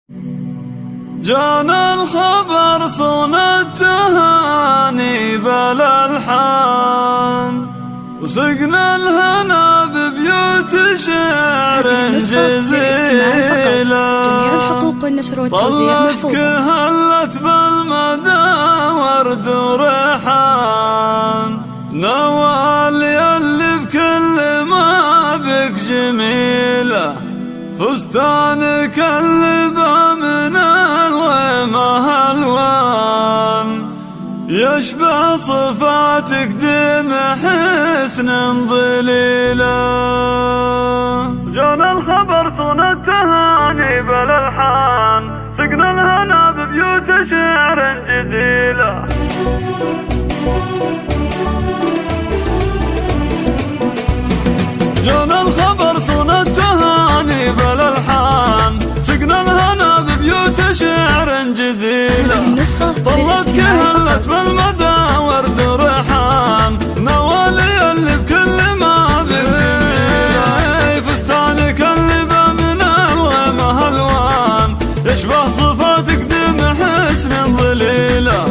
جانا الخبر صون التهاني بالألحان، وسقنا الهنا ببيوت شعر جزيلة. طلت كهلت بالمدى ورد وريحان، نوال يلي بكل ما بك جميلة، فستانك اللبى من الغيمة الوان، يشبه صفاتك ديم حسن ظليلة. جانا الخبر صون التهاني بالألحان، سقنا الهنا ببيوت شعر جزيلة. جانا الخبر صون التهاني بالألحان، سقنا الهنا ببيوت شعر جزيلة. طلت كهلت بالمدى ورد وريحان، نوالي اللي بكل ما بك جميلة، فستانك اللبى من الغيمة الوان، يشبه صفاتك دم حسن ظليلة.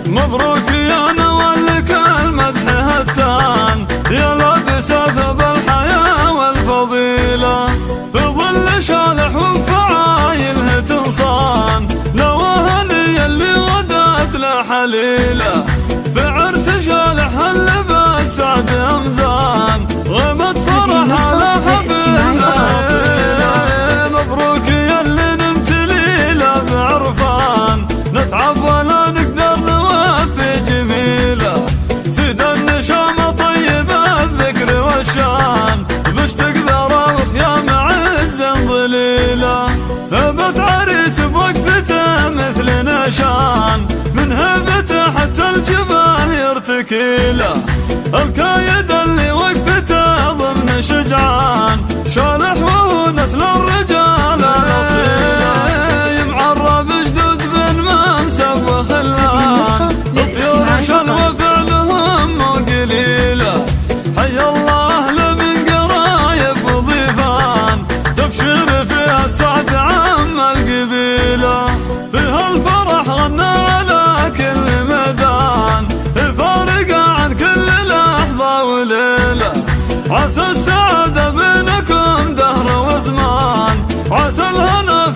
مبروك يا نوال لك المدح هتان، يا لابسة ثوب الحياة والفضيلة، في ظل شالح وفعايله تنصان، نواهني اللي ودات لحليلة، في عرس شالح اللباس سعد أمزان، غيمة فرح على حبيبنا. مبروك يا اللي نمت ليلة بعرفان، نتعب ولا نقدر نوفي جميلة، سيد النشامة طيب الذكر والشان، بشتق ذراوخ يا معز ظليلة. هبت عريس بوقفته مثل نشان، من هبته حتى الجبال يرتكيله، الكايد اللي وقفته ضمن شجعان، شالح وهو نسل الرجال الأصيل، معرب جدود بن منسب وخلان، الطيور شلوى فعلهم مو قليلة، حي الله لمن قرايب وضيفان، تبشر فيها السعد عم القبيلة، فيها الفرح غنى على كل ميدان، الفارقة عن كل لحظة وليلة، عسى السعادة بينكم دهر وزمان، عسى الهنا